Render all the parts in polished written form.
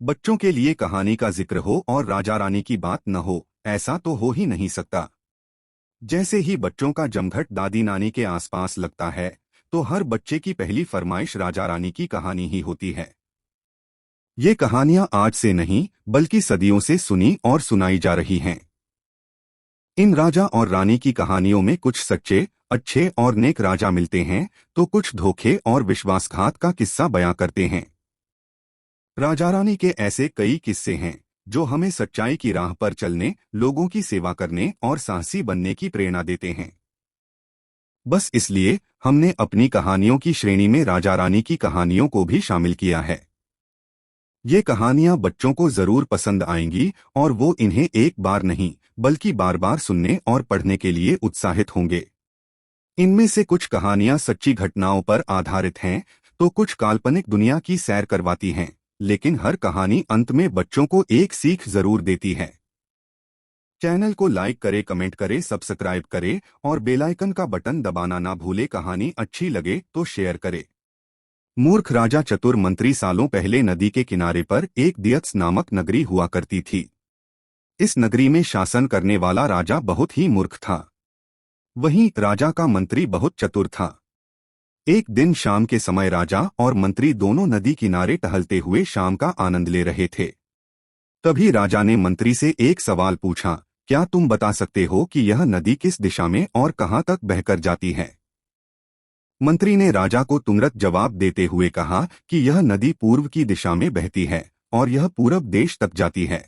बच्चों के लिए कहानी का जिक्र हो और राजा रानी की बात न हो, ऐसा तो हो ही नहीं सकता। जैसे ही बच्चों का जमघट दादी नानी के आसपास लगता है, तो हर बच्चे की पहली फरमाइश राजा रानी की कहानी ही होती है। ये कहानियां आज से नहीं, बल्कि सदियों से सुनी और सुनाई जा रही हैं। इन राजा और रानी की कहानियों में कुछ सच्चे, अच्छे और नेक राजा मिलते हैं, तो कुछ धोखे और विश्वासघात का किस्सा बयां करते हैं। राजा रानी के ऐसे कई किस्से हैं जो हमें सच्चाई की राह पर चलने, लोगों की सेवा करने और साहसी बनने की प्रेरणा देते हैं। बस इसलिए हमने अपनी कहानियों की श्रेणी में राजा रानी की कहानियों को भी शामिल किया है। ये कहानियां बच्चों को जरूर पसंद आएंगी और वो इन्हें एक बार नहीं, बल्कि बार बार सुनने और पढ़ने के लिए उत्साहित होंगे। इनमें से कुछ कहानियां सच्ची घटनाओं पर आधारित हैं, तो कुछ काल्पनिक दुनिया की सैर करवाती हैं, लेकिन हर कहानी अंत में बच्चों को एक सीख जरूर देती है। चैनल को लाइक करें, कमेंट करें, सब्सक्राइब करें और बेल आइकन का बटन दबाना ना भूलें। कहानी अच्छी लगे तो शेयर करें। मूर्ख राजा चतुर मंत्री। सालों पहले नदी के किनारे पर एक दियत्स नामक नगरी हुआ करती थी। इस नगरी में शासन करने वाला राजा बहुत ही मूर्ख था। वहीं राजा का मंत्री बहुत चतुर था। एक दिन शाम के समय राजा और मंत्री दोनों नदी किनारे टहलते हुए शाम का आनंद ले रहे थे। तभी राजा ने मंत्री से एक सवाल पूछा, क्या तुम बता सकते हो कि यह नदी किस दिशा में और कहां तक बहकर जाती है? मंत्री ने राजा को तुरंत जवाब देते हुए कहा कि यह नदी पूर्व की दिशा में बहती है और यह पूरब देश तक जाती है।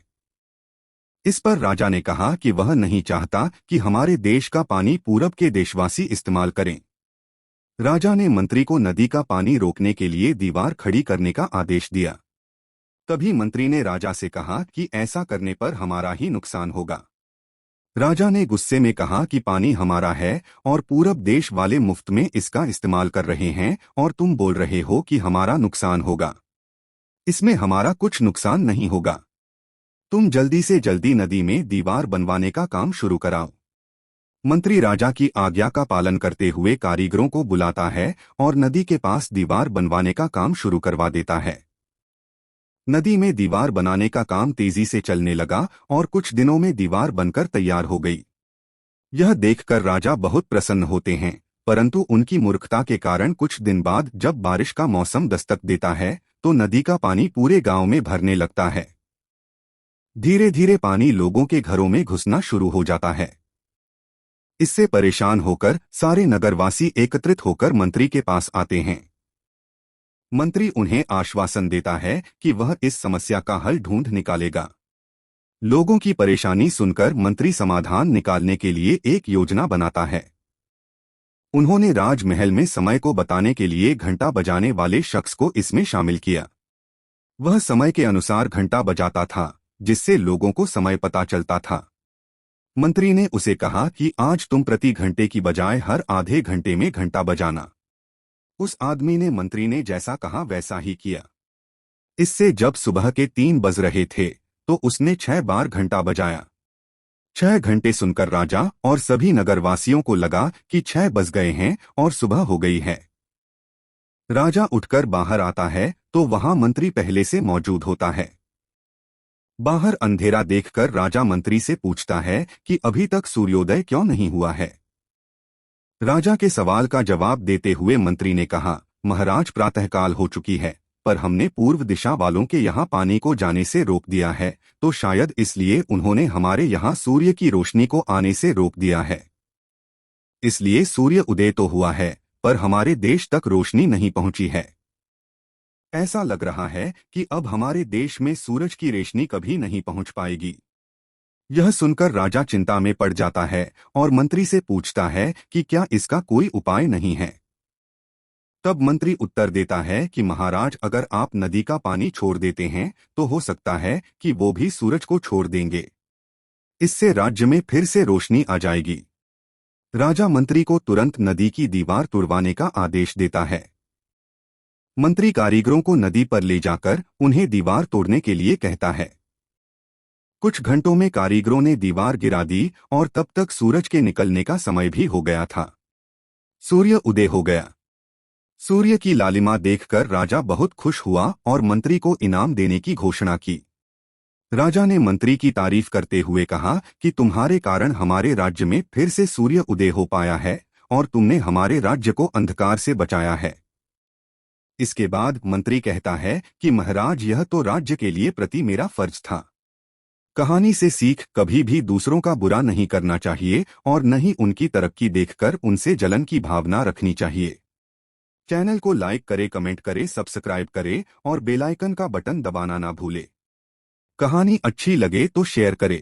इस पर राजा ने कहा कि वह नहीं चाहता कि हमारे देश का पानी पूरब के देशवासी इस्तेमाल करें। राजा ने मंत्री को नदी का पानी रोकने के लिए दीवार खड़ी करने का आदेश दिया। तभी मंत्री ने राजा से कहा कि ऐसा करने पर हमारा ही नुकसान होगा। राजा ने गुस्से में कहा कि पानी हमारा है और पूरब देश वाले मुफ्त में इसका इस्तेमाल कर रहे हैं और तुम बोल रहे हो कि हमारा नुकसान होगा। इसमें हमारा कुछ नुकसान नहीं होगा। तुम जल्दी से जल्दी नदी में दीवार बनवाने का काम शुरू कराओ। मंत्री राजा की आज्ञा का पालन करते हुए कारीगरों को बुलाता है और नदी के पास दीवार बनवाने का काम शुरू करवा देता है। नदी में दीवार बनाने का काम तेजी से चलने लगा और कुछ दिनों में दीवार बनकर तैयार हो गई। यह देखकर राजा बहुत प्रसन्न होते हैं, परंतु उनकी मूर्खता के कारण कुछ दिन बाद जब बारिश का मौसम दस्तक देता है, तो नदी का पानी पूरे गांव में भरने लगता है। धीरे धीरे पानी लोगों के घरों में घुसना शुरू हो जाता है। इससे परेशान होकर सारे नगरवासी एकत्रित होकर मंत्री के पास आते हैं। मंत्री उन्हें आश्वासन देता है कि वह इस समस्या का हल ढूंढ निकालेगा। लोगों की परेशानी सुनकर मंत्री समाधान निकालने के लिए एक योजना बनाता है। उन्होंने राजमहल में समय को बताने के लिए घंटा बजाने वाले शख्स को इसमें शामिल किया। वह समय के अनुसार घंटा बजाता था, जिससे लोगों को समय पता चलता था। मंत्री ने उसे कहा कि आज तुम प्रति घंटे की बजाय हर आधे घंटे में घंटा बजाना। उस आदमी ने मंत्री ने जैसा कहा वैसा ही किया। इससे जब सुबह के 3 बज रहे थे, तो उसने 6 बार घंटा बजाया। 6 घंटे सुनकर राजा और सभी नगरवासियों को लगा कि 6 बज गए हैं और सुबह हो गई है। राजा उठकर बाहर आता है तो वहां मंत्री पहले से मौजूद होता है। बाहर अंधेरा देखकर राजा मंत्री से पूछता है कि अभी तक सूर्योदय क्यों नहीं हुआ है। राजा के सवाल का जवाब देते हुए मंत्री ने कहा, महाराज प्रातःकाल हो चुकी है, पर हमने पूर्व दिशा वालों के यहाँ पानी को जाने से रोक दिया है, तो शायद इसलिए उन्होंने हमारे यहाँ सूर्य की रोशनी को आने से रोक दिया है। इसलिए सूर्य उदय तो हुआ है, पर हमारे देश तक रोशनी नहीं पहुंची है। ऐसा लग रहा है कि अब हमारे देश में सूरज की रोशनी कभी नहीं पहुंच पाएगी। यह सुनकर राजा चिंता में पड़ जाता है और मंत्री से पूछता है कि क्या इसका कोई उपाय नहीं है। तब मंत्री उत्तर देता है कि महाराज, अगर आप नदी का पानी छोड़ देते हैं तो हो सकता है कि वो भी सूरज को छोड़ देंगे। इससे राज्य में फिर से रोशनी आ जाएगी। राजा मंत्री को तुरंत नदी की दीवार तुड़वाने का आदेश देता है। मंत्री कारीगरों को नदी पर ले जाकर उन्हें दीवार तोड़ने के लिए कहता है। कुछ घंटों में कारीगरों ने दीवार गिरा दी और तब तक सूरज के निकलने का समय भी हो गया था। सूर्य उदय हो गया। सूर्य की लालिमा देखकर राजा बहुत खुश हुआ और मंत्री को इनाम देने की घोषणा की। राजा ने मंत्री की तारीफ करते हुए कहा कि तुम्हारे कारण हमारे राज्य में फिर से सूर्य उदय हो पाया है और तुमने हमारे राज्य को अंधकार से बचाया है। इसके बाद मंत्री कहता है कि महाराज, यह तो राज्य के लिए प्रति मेरा फर्ज था। कहानी से सीख, कभी भी दूसरों का बुरा नहीं करना चाहिए और न ही उनकी तरक्की देखकर उनसे जलन की भावना रखनी चाहिए। चैनल को लाइक करें, कमेंट करें, सब्सक्राइब करें और बेल आइकन का बटन दबाना ना भूलें। कहानी अच्छी लगे तो शेयर करें।